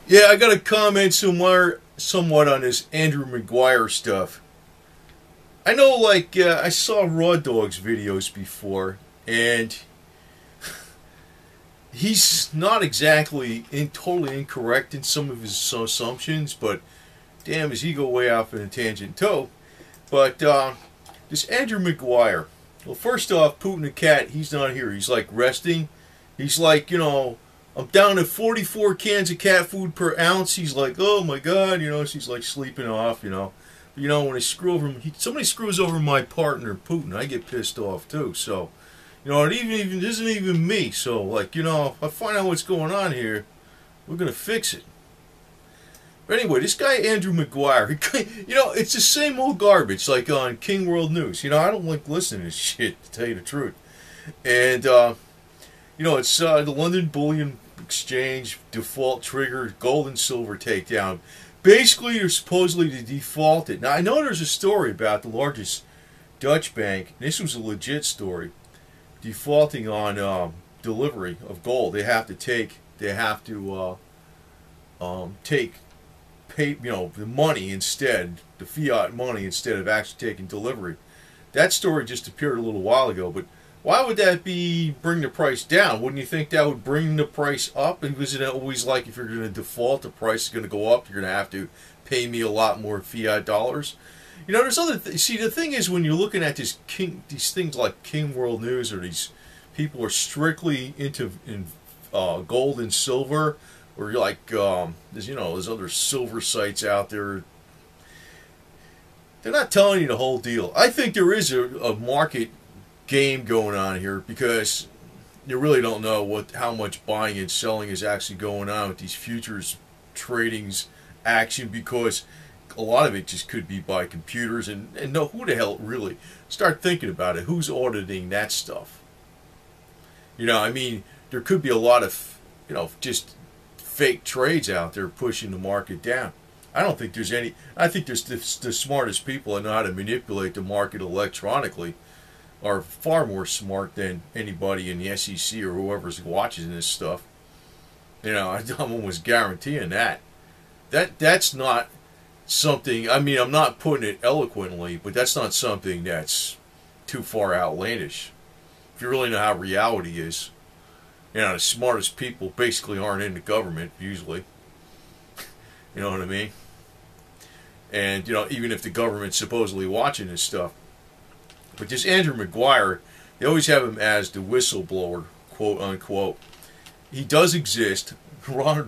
Yeah, I got to comment somewhat on this Andrew Maguire stuff. I know, like, I saw Raw Dog's videos before, and he's not exactly totally incorrect in some of his assumptions, but damn, does he go way off in a tangent too. But this Andrew Maguire, well, first off, Putin the cat, he's not here. He's like resting. He's like, I'm down to 44 cans of cat food per ounce. He's like, oh my God, she's like sleeping off, when I screw over him, somebody screws over my partner, Putin, I get pissed off too. So, it isn't even me. So, like, if I find out what's going on here, we're going to fix it. But anyway, this guy, Andrew Maguire, it's the same old garbage, like on King World News. I don't like listening to this shit, to tell you the truth. And, it's the London Bullion Exchange default trigger, gold and silver takedown. Basically, you're supposedly to default it. Now, I know there's a story about the largest Dutch bank. This was a legit story. Defaulting on delivery of gold. They have to take the money instead, the fiat money, instead of actually taking delivery. That story just appeared a little while ago, but why would that bring the price down? Wouldn't you think that would bring the price up? And isn't it always like, if you're going to default, the price is going to go up, you're going to have to pay me a lot more fiat dollars? There's other see, the thing is, when you're looking at these things like King World News, or these people are strictly into gold and silver, or you're like, there's other silver sites out there. They're not telling you the whole deal. I think there is a market game going on here, because you really don't know how much buying and selling is actually going on with these futures tradings action, because a lot of it just could be by computers, and no, who the hell really, start thinking about it, who's auditing that stuff? There could be a lot of just fake trades out there pushing the market down. I don't think there's any. I think there's the smartest people that know how to manipulate the market electronically are far more smart than anybody in the SEC or whoever's watching this stuff. I'm almost guaranteeing that. That's not something, I'm not putting it eloquently, but that's not something that's too far outlandish. If you really know how reality is, the smartest people basically aren't in the government, usually. You know what I mean? And, even if the government's supposedly watching this stuff. But this Andrew Maguire, they always have him as the whistleblower, quote unquote. He does exist. I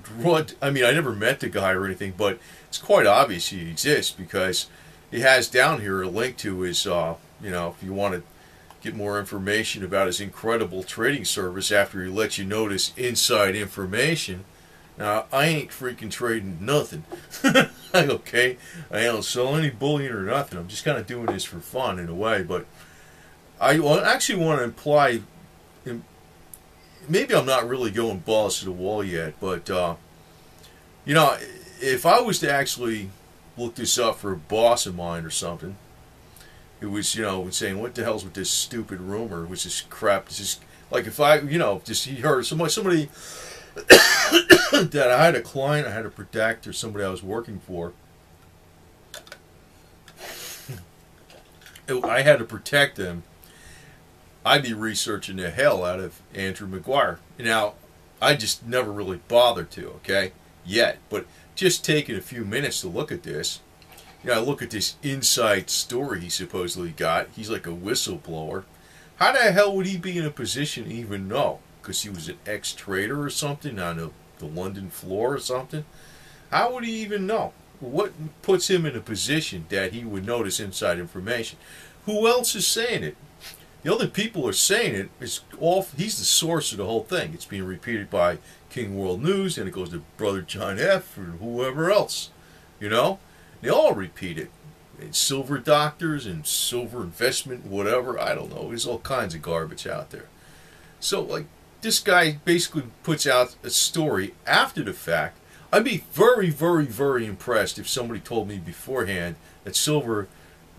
never met the guy or anything, but it's quite obvious he exists, because he has down here a link to his, if you want to get more information about his incredible trading service after he lets you know this inside information. Now, I ain't freaking trading nothing. Okay? I don't sell any bullion or nothing. I'm just kind of doing this for fun in a way, but I actually want to imply, maybe I'm not really going balls to the wall yet, but, if I was to actually look this up for a boss of mine or something, who was, saying, what the hell's with this stupid rumor, which is crap, it's just, like, if I, just he heard somebody that I had a client I had to protect, or somebody I was working for, I had to protect them, I'd be researching the hell out of Andrew Maguire. Now, I just never really bothered to, okay, yet, but just taking a few minutes to look at this, I look at this inside story he supposedly got. He's like a whistleblower. How the hell would he be in a position to even know? Because he was an ex-trader or something on the London floor or something? How would he even know? What puts him in a position that he would know this inside information? Who else is saying it? The other people are saying it. He's the source of the whole thing. It's being repeated by King World News, and it goes to Brother John F. or whoever else. They all repeat it. And silver doctors and silver investment, whatever. I don't know. There's all kinds of garbage out there. So, like, this guy basically puts out a story after the fact. I'd be very, very, very impressed if somebody told me beforehand that silver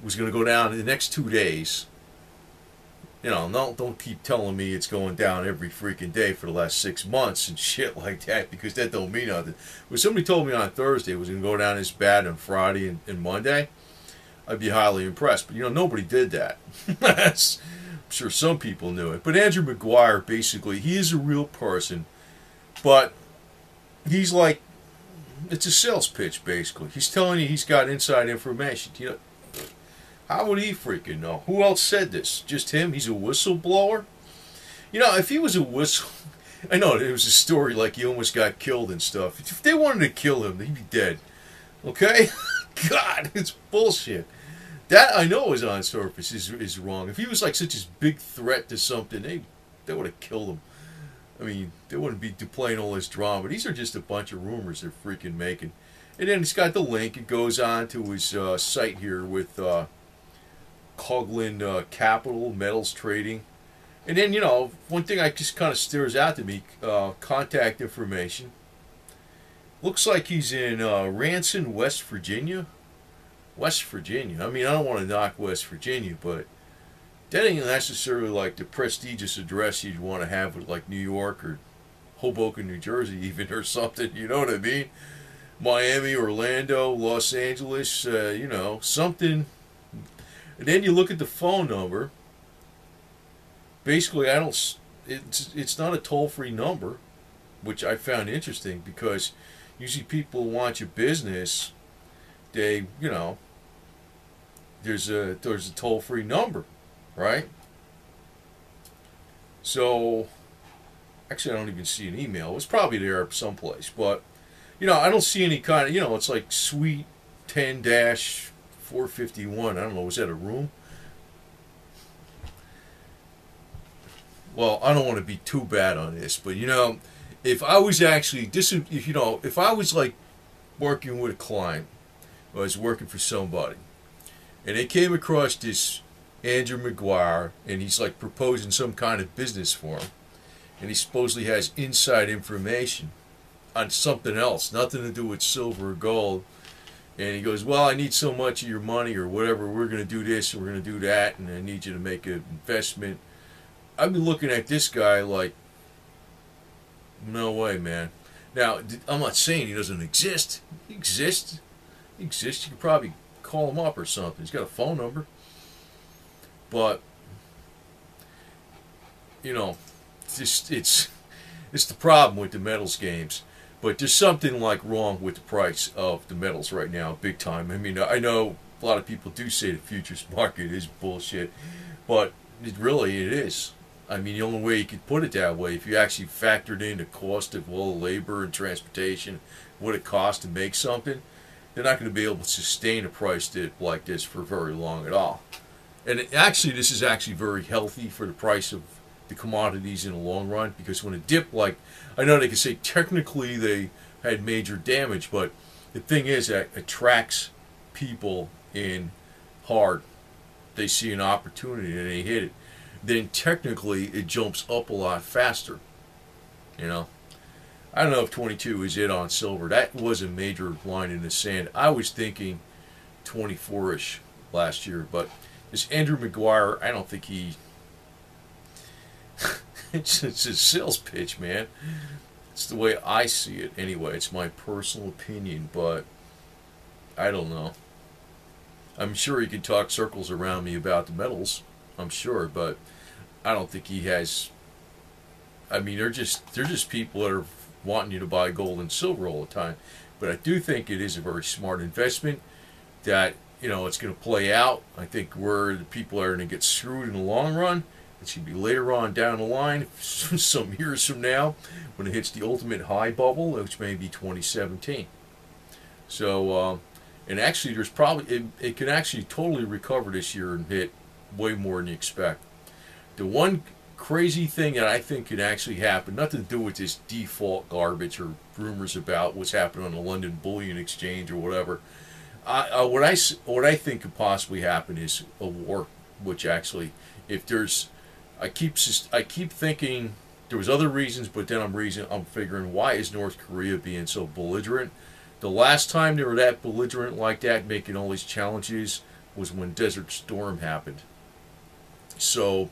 was going to go down in the next 2 days. don't keep telling me it's going down every freaking day for the last 6 months and shit like that, because that don't mean nothing. When somebody told me on Thursday it was going to go down this bad on Friday and Monday, I'd be highly impressed. But nobody did that. I'm sure some people knew it. But Andrew Maguire, basically, he is a real person, but he's like, it's a sales pitch, basically. He's telling you he's got inside information. How would he freaking know? Who else said this? Just him? He's a whistleblower? If he was a I know it was a story like he almost got killed and stuff. If they wanted to kill him, he'd be dead. Okay? God, it's bullshit. That I know is on surface is wrong. If he was like such a big threat to something, they would have killed him. I mean, they wouldn't be playing all this drama. These are just a bunch of rumors they're freaking making. And then he's got the link. It goes on to his site here with Coughlin Capital Metals Trading. And then, one thing that just kind of stares out to me, contact information. Looks like he's in Ranson, West Virginia. West Virginia. I mean, I don't want to knock West Virginia, but that ain't necessarily like the prestigious address you'd want to have with like New York or Hoboken, New Jersey even, or something. You know what I mean? Miami, Orlando, Los Angeles, something. And then you look at the phone number. Basically, it's not a toll-free number, which I found interesting, because usually people want your business, they, there's a toll-free number, right? So, actually I don't even see an email. It's probably there someplace, but, I don't see any kind of, it's like Suite 10-451. I don't know, was that a room? Well, I don't want to be too bad on this, but if I was actually if I was like working with a client, or I was working for somebody, and they came across this Andrew Maguire, and he's like proposing some kind of business for him, and he supposedly has inside information on something else, nothing to do with silver or gold, and he goes, well, I need so much of your money or whatever, we're going to do this and we're going to do that, and I need you to make an investment. I've been looking at this guy like, no way, man. Now, I'm not saying he doesn't exist. He exists. He exists. You could probably call him up or something. He's got a phone number. But, it's the problem with the metals games. But there's something like wrong with the price of the metals right now, big time. I mean, I know a lot of people do say the futures market is bullshit, but it is. I mean, the only way you could put it that way, if you actually factored in the cost of all the labor and transportation, what it costs to make something, they're not going to be able to sustain a price like this for very long at all. And this is actually very healthy for the price of the commodities in the long run, because when a dip, like, I know they can say technically they had major damage, but the thing is that attracts people in hard. They see an opportunity and they hit it. Then technically it jumps up a lot faster. I don't know if 22 is it on silver. That was a major line in the sand. I was thinking 24-ish last year, but this Andrew Maguire, I don't think he... it's a sales pitch, man. It's the way I see it anyway. It's my personal opinion, but I don't know. I'm sure he can talk circles around me about the metals. I'm sure, but I don't think he has. I mean, they're just people that are wanting you to buy gold and silver all the time. But I do think it is a very smart investment that, it's going to play out. I think where the people are going to get screwed in the long run, it should be later on down the line, some years from now, when it hits the ultimate high bubble, which may be 2017. So, and actually, there's probably, it can actually totally recover this year and hit way more than you expect. The one crazy thing that I think could actually happen, nothing to do with this default garbage or rumors about what's happening on the London Bullion Exchange or whatever. What I think could possibly happen is a war. Which actually, if there's, I keep thinking there was other reasons, but then I'm figuring, why is North Korea being so belligerent? The last time they were that belligerent like that, making all these challenges, was when Desert Storm happened. So,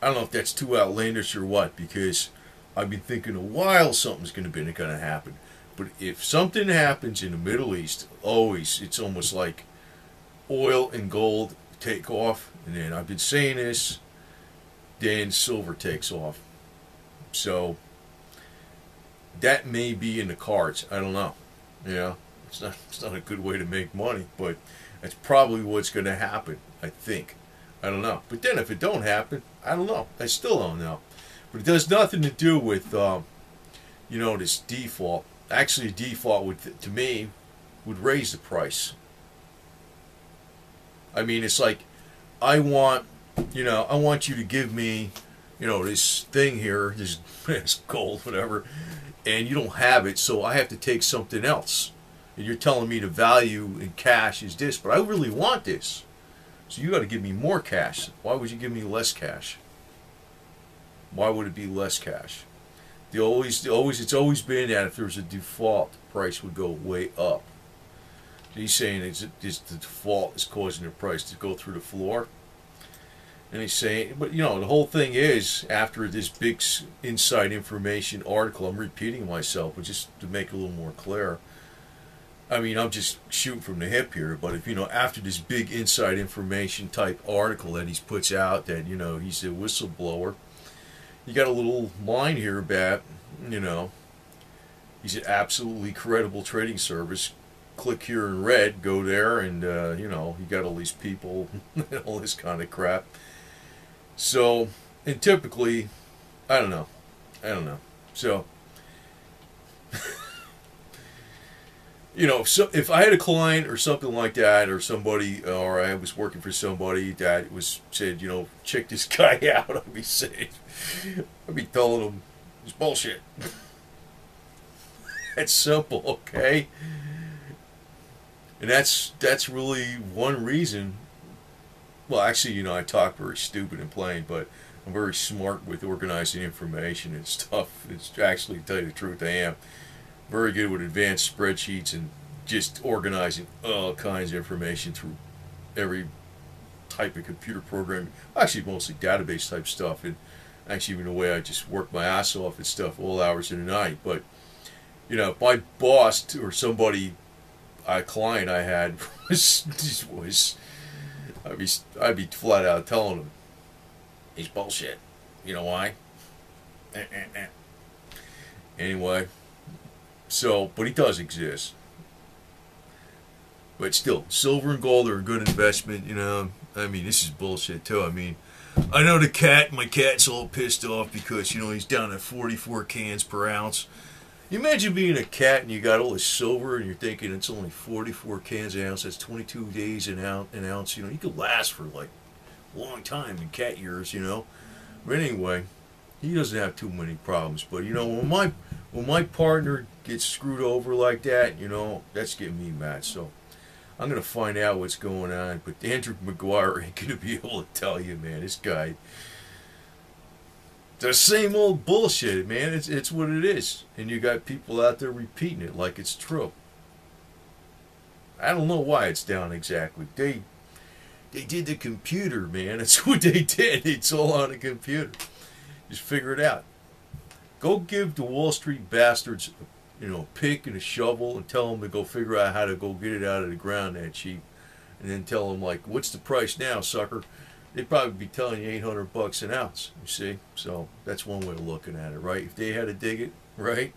I don't know if that's too outlandish or what, because I've been thinking a while something's going to happen. But if something happens in the Middle East, always, it's almost like oil and gold take off. And then I've been saying this, then silver takes off. So that may be in the cards. I don't know. Yeah, it's not a good way to make money, but that's probably what's going to happen, I think. I don't know. But then if it don't happen, I don't know. I still don't know. But it does nothing to do with, this default. Actually, default would, to me, would raise the price. I mean, it's like, I want you to give me, this thing here, this gold, whatever, and you don't have it, so I have to take something else. And you're telling me the value in cash is this, but I really want this. So you got to give me more cash. Why would you give me less cash? Why would it be less cash? It's always been that if there's a default, the price would go way up. He's saying the default is causing the price to go through the floor. And he's saying, but the whole thing is, after this big inside information article, I'm repeating myself, but just to make it a little more clear. I mean, I'm just shooting from the hip here, but if, after this big inside information type article that he puts out that, he's a whistleblower, you got a little line here about, he's an absolutely credible trading service. Click here in red, go there, and, you got all these people, all this kind of crap. So, and typically, I don't know. So, so if I had a client or something like that, or somebody, or I was working for somebody that said, check this guy out, I'd be saying, I'd be telling them, it's bullshit. That's simple, okay? And that's really one reason. Well, actually, I talk very stupid and plain, but I'm very smart with organizing information and stuff. It's actually, to tell you the truth, I am very good with advanced spreadsheets and just organizing all kinds of information through every type of computer program. Actually, mostly database type stuff, and actually even the way I just work my ass off and stuff all hours of the night. But if my boss or somebody, a client I had was I'd be flat out telling him he's bullshit. You know why? Anyway, so, but he does exist. But still, silver and gold are a good investment, I mean, this is bullshit too. I mean, I know my cat's all pissed off because, he's down at 44 cans per ounce. You imagine being a cat and you got all this silver and you're thinking it's only 44 cans an ounce, that's 22 days an ounce, you could last for like a long time in cat years, But anyway, he doesn't have too many problems. But when my partner gets screwed over like that, that's getting me mad. So I'm gonna find out what's going on. But Andrew McGuire ain't gonna be able to tell you, man. This guy, the same old bullshit, man. It's what it is, and you got people out there repeating it like it's true. I don't know why it's down exactly. They did the computer, man. That's what they did. It's all on the computer. Just figure it out. Go give the Wall Street bastards, a pick and a shovel and tell them to go figure out how to go get it out of the ground that cheap, and then tell them like, what's the price now, sucker? They'd probably be telling you $800 an ounce. You see, so that's one way of looking at it, right? If they had to dig it, right?